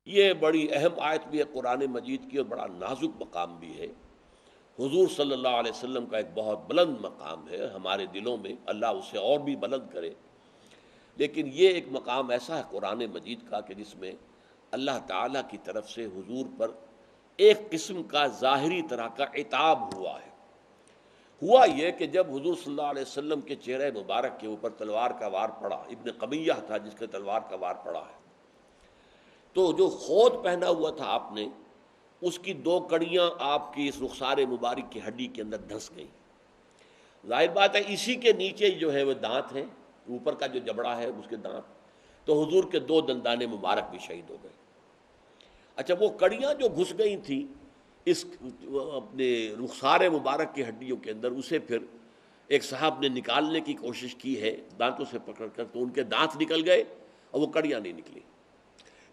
یہ بڑی اہم آیت بھی ہے قرآن مجید کی اور بڑا نازک مقام بھی ہے۔ حضور صلی اللہ علیہ وسلم کا ایک بہت بلند مقام ہے ہمارے دلوں میں، اللہ اسے اور بھی بلند کرے، لیکن یہ ایک مقام ایسا ہے قرآن مجید کا کہ جس میں اللہ تعالیٰ کی طرف سے حضور پر ایک قسم کا ظاہری طرح کا عتاب ہوا ہے۔ ہوا یہ کہ جب حضور صلی اللہ علیہ وسلم کے چہرے مبارک کے اوپر تلوار کا وار پڑا، ابن قمیہ تھا جس کے تلوار کا وار پڑا ہے، تو جو خود پہنا ہوا تھا آپ نے، اس کی 2 کڑیاں آپ کی اس رخسار مبارک کی ہڈی کے اندر دھنس گئیں۔ ظاہر بات ہے اسی کے نیچے جو ہے وہ دانت ہیں، اوپر کا جو جبڑا ہے اس کے دانت، تو حضور کے 2 دندان مبارک بھی شہید ہو گئے۔ اچھا، وہ کڑیاں جو گھس گئی تھیں اس اپنے رخسار مبارک کی ہڈیوں کے اندر، اسے پھر ایک صاحب نے نکالنے کی کوشش کی ہے دانتوں سے پکڑ کر، تو ان کے دانت نکل گئے اور وہ کڑیاں نہیں نکلی۔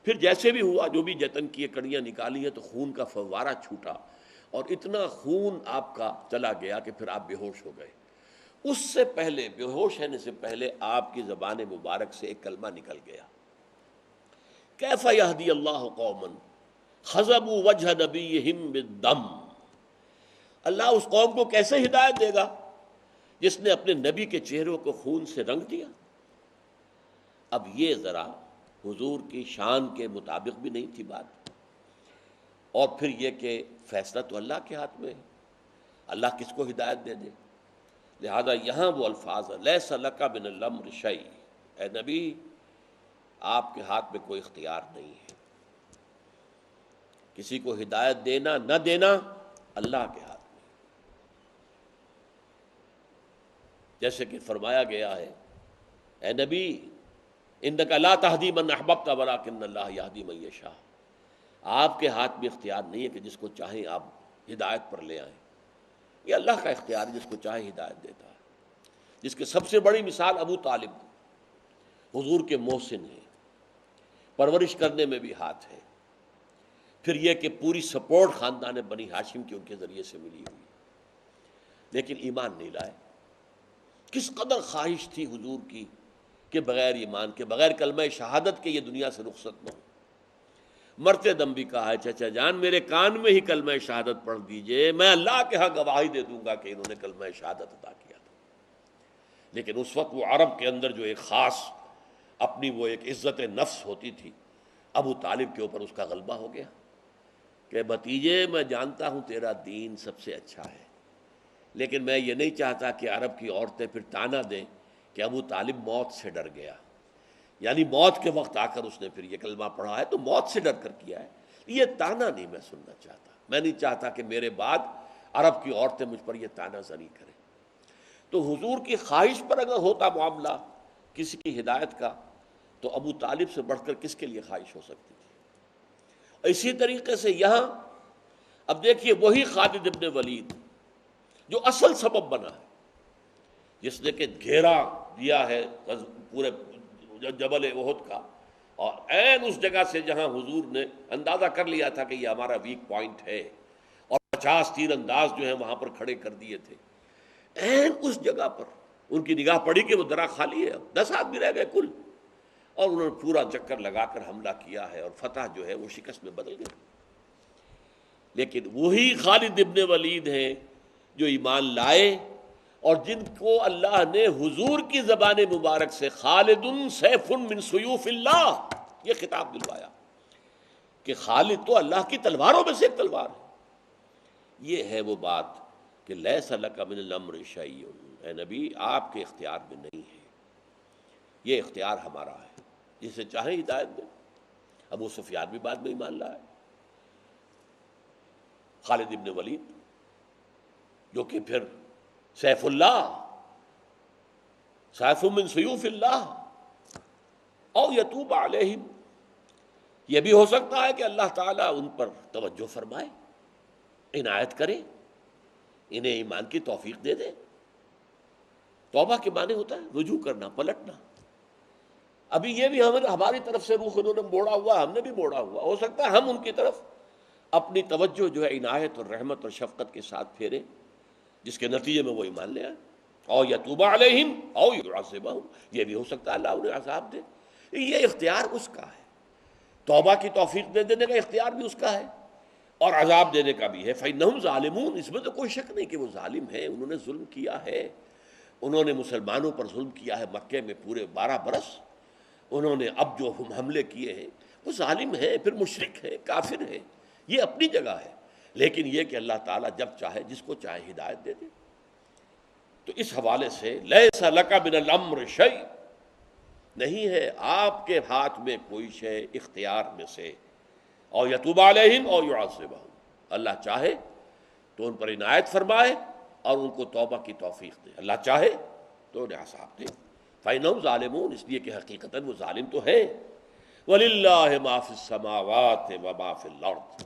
پھر جیسے بھی ہوا، جو بھی جتن کیے، کڑیاں نکالی ہیں تو خون کا فوارہ چھوٹا اور اتنا خون آپ کا چلا گیا کہ پھر آپ بے ہوش ہو گئے۔ اس سے پہلے، بے ہوش ہونے سے پہلے، آپ کی زبان مبارک سے ایک کلمہ نکل گیا، کیف یہدی اللہ قوما خضبوا وجہ نبیہم بالدم۔ اللہ اس قوم کو کیسے ہدایت دے گا جس نے اپنے نبی کے چہروں کو خون سے رنگ دیا؟ اب یہ ذرا حضور کی شان کے مطابق بھی نہیں تھی بات، اور پھر یہ کہ فیصلہ تو اللہ کے ہاتھ میں ہے، اللہ کس کو ہدایت دے دے۔ لہذا یہاں وہ الفاظ لیس لک من الامر شیء، اے نبی آپ کے ہاتھ میں کوئی اختیار نہیں ہے، کسی کو ہدایت دینا نہ دینا اللہ کے ہاتھ میں۔ جیسے کہ فرمایا گیا ہے، اے نبی انک لا تہدی من احببت ولکن اللہ یہدی من یشاء، آپ کے ہاتھ میں اختیار نہیں ہے کہ جس کو چاہیں آپ ہدایت پر لے آئیں، یہ اللہ کا اختیار ہے، جس کو چاہے ہدایت دیتا ہے۔ جس کی سب سے بڑی مثال ابو طالب، حضور کے محسن ہیں، پرورش کرنے میں بھی ہاتھ ہے، پھر یہ کہ پوری سپورٹ خاندان بنی ہاشم کی ان کے ذریعے سے ملی ہوئی، لیکن ایمان نہیں لائے۔ کس قدر خواہش تھی حضور کی کہ بغیر ایمان کے، بغیر کلمہ شہادت کے یہ دنیا سے رخصت نہ ہو۔ مرتے دم بھی کہا ہے، چچا جان میرے کان میں ہی کلمہ شہادت پڑھ دیجئے، میں اللہ کے ہاں گواہی دے دوں گا کہ انہوں نے کلمہ شہادت ادا کیا تھا۔ لیکن اس وقت وہ عرب کے اندر جو ایک خاص اپنی وہ ایک عزت نفس ہوتی تھی، ابو طالب کے اوپر اس کا غلبہ ہو گیا کہ بھتیجے میں جانتا ہوں تیرا دین سب سے اچھا ہے، لیکن میں یہ نہیں چاہتا کہ عرب کی عورتیں پھر تانا دیں کہ ابو طالب موت سے ڈر گیا، یعنی موت کے وقت آ کر اس نے پھر یہ کلمہ پڑھا ہے تو موت سے ڈر کر کیا ہے۔ یہ تانا نہیں میں سننا چاہتا، میں نہیں چاہتا کہ میرے بعد عرب کی عورتیں مجھ پر یہ تانا زنی کریں۔ تو حضور کی خواہش پر اگر ہوتا معاملہ کسی کی ہدایت کا، تو ابو طالب سے بڑھ کر کس کے لیے خواہش ہو سکتی تھی۔ اسی طریقے سے یہاں اب دیکھیے وہی خالد ابن ولید جو اصل سبب بنا ہے، جس نے کہ گھیرا دیا ہے پورے جبل احد کا، اور عین اس جگہ سے جہاں حضور نے اندازہ کر لیا تھا کہ یہ ہمارا ویک پوائنٹ ہے، اور 50 تیر انداز جو ہیں وہاں پر کھڑے کر دیے تھے، عین اس جگہ پر ان کی نگاہ پڑی کہ وہ درا خالی ہے، 10 آدمی رہ گئے کل، اور انہوں نے پورا چکر لگا کر حملہ کیا ہے، اور فتح جو ہے وہ شکست میں بدل گئی۔ لیکن وہی خالد ابن ولید ہیں جو ایمان لائے، اور جن کو اللہ نے حضور کی زبان مبارک سے خالد سیف من سیوف اللہ یہ خطاب دلوایا کہ خالد تو اللہ کی تلواروں میں سے ایک تلوار ہے۔ یہ ہے وہ بات کہ لیس لک من الامر شیء، اے نبی آپ کے اختیار میں نہیں ہے، یہ اختیار ہمارا ہے، جسے چاہیں ہدایت دیں۔ ابو سفیان بھی بعد میں ایمان لایا، خالد ابن ولید جو کہ پھر سیف اللہ، سیف من سیوف اللہ، او یتوب علیہم، یہ بھی ہو سکتا ہے کہ اللہ تعالیٰ ان پر توجہ فرمائے، عنایت کرے، انہیں ایمان کی توفیق دے دے۔ توبہ کے معنی ہوتا ہے رجوع کرنا، پلٹنا۔ ابھی یہ بھی ہماری طرف سے روح انہوں نے موڑا ہوا، ہم نے بھی موڑا ہوا، ہو سکتا ہے ہم ان کی طرف اپنی توجہ جو ہے عنایت اور رحمت اور شفقت کے ساتھ پھیریں، جس کے نتیجے میں وہ ایمان لے آئے۔ او یتوب علیہم او یعذبہم، یہ بھی ہو سکتا ہے اللہ انہیں عذاب دے، یہ اختیار اس کا ہے۔ توبہ کی توفیق دے دینے کا اختیار بھی اس کا ہے اور عذاب دینے کا بھی ہے۔ فَإِنَّهُمْ ظَالِمُونَ، اس میں تو کوئی شک نہیں کہ وہ ظالم ہیں، انہوں نے ظلم کیا ہے، انہوں نے مسلمانوں پر ظلم کیا ہے مکے میں پورے 12 برس، انہوں نے اب جو حملے کیے ہیں وہ ظالم ہیں، پھر مشرک ہیں، کافر ہیں، یہ اپنی جگہ ہے، لیکن یہ کہ اللہ تعالیٰ جب چاہے جس کو چاہے ہدایت دے دے۔ تو اس حوالے سے لیس لک من الامر شیء، نہیں ہے آپ کے ہاتھ میں کوئی شے اختیار میں سے، اور یتوب علیہم اور یعذبہم، اللہ چاہے تو ان پر عنایت فرمائے اور ان کو توبہ کی توفیق دے، اللہ چاہے تو انہیں عذاب دے۔ فإنہم ظالمون، اس لیے کہ حقیقتاً وہ ظالم تو ہے۔ وَلِلَّهِ مَا فِي السَّمَاوَاتِ وَمَا فِي الْأَرْضِ،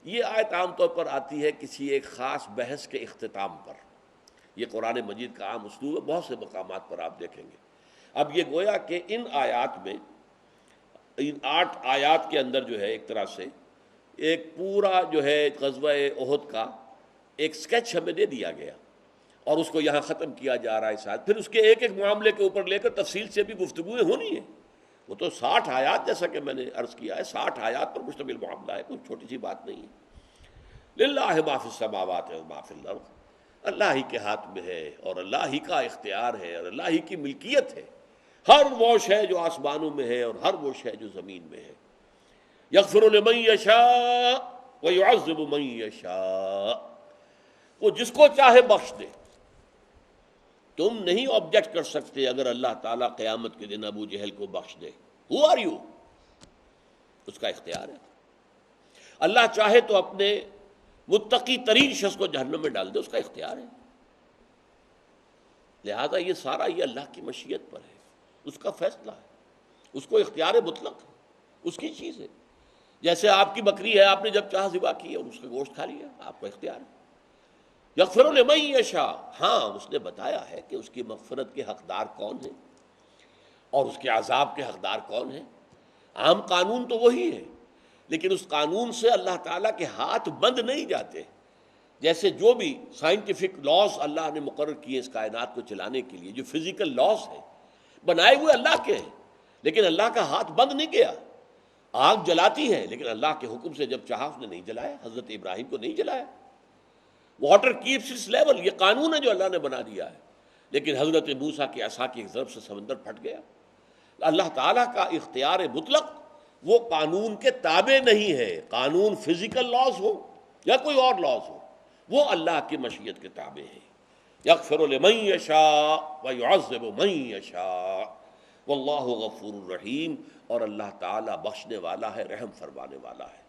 یہ آیت عام طور پر آتی ہے کسی ایک خاص بحث کے اختتام پر، یہ قرآن مجید کا عام اسلوب ہے، بہت سے مقامات پر آپ دیکھیں گے۔ اب یہ گویا کہ ان آیات میں، ان 8 آیات کے اندر جو ہے ایک طرح سے ایک پورا جو ہے غزوہ احد کا ایک سکیچ ہمیں دے دیا گیا، اور اس کو یہاں ختم کیا جا رہا ہے ساتھ، پھر اس کے ایک ایک معاملے کے اوپر لے کر تفصیل سے بھی گفتگویں ہونی ہے۔ وہ تو 60 آیات، جیسا کہ میں نے عرض کیا ہے، 60 آیات پر مشتمل معاملہ ہے، کوئی چھوٹی سی بات نہیں ہے۔ للہ ما فی السماوات و ما فی الارض، اللہ ہی کے ہاتھ میں ہے اور اللہ ہی کا اختیار ہے اور اللہ ہی کی ملکیت ہے، ہر وہ شے جو آسمانوں میں ہے اور ہر وہ شے جو زمین میں ہے۔ یغفر لمن یشاء ویعذب من یشاء، وہ جس کو چاہے بخش دے۔ تم نہیں آبجیکٹ کر سکتے اگر اللہ تعالیٰ قیامت کے دن ابو جہل کو بخش دے، ہو آر یو، اس کا اختیار ہے۔ اللہ چاہے تو اپنے متقی ترین شخص کو جہنم میں ڈال دے، اس کا اختیار ہے۔ لہذا یہ سارا یہ اللہ کی مشیت پر ہے، اس کا فیصلہ ہے، اس کو اختیار مطلق ہے، اس کی چیز ہے۔ جیسے آپ کی بکری ہے، آپ نے جب چاہا ذبح کی اور اس کا گوشت کھا لیا، آپ کا اختیار ہے۔ یغفر لمن یشاء، ہاں اس نے بتایا ہے کہ اس کی مغفرت کے حقدار کون ہیں اور اس کے عذاب کے حقدار کون ہیں۔ عام قانون تو وہی ہے، لیکن اس قانون سے اللہ تعالیٰ کے ہاتھ بند نہیں جاتے۔ جیسے جو بھی سائنٹیفک لاز اللہ نے مقرر کیے اس کائنات کو چلانے کے لیے، جو فزیکل لاز ہیں بنائے ہوئے اللہ کے ہیں، لیکن اللہ کا ہاتھ بند نہیں گیا۔ آگ جلاتی ہے لیکن اللہ کے حکم سے جب چاہا اس نے نہیں جلایا، حضرت ابراہیم کو نہیں جلایا۔ واٹر کیپس اٹس لیول، یہ قانون ہے جو اللہ نے بنا دیا ہے، لیکن حضرت موسیٰ کی عصا کی ایک ضرب سے سمندر پھٹ گیا۔ اللہ تعالیٰ کا اختیار مطلق وہ قانون کے تابع نہیں ہے، قانون فزیکل لاز ہو یا کوئی اور لاز ہو، وہ اللہ کی مشیت کے تابع ہے۔ یغفر لمن یشاء ویعذب من یشاء واللہ غفور رحیم، اور اللہ تعالیٰ بخشنے والا ہے، رحم فرمانے والا ہے۔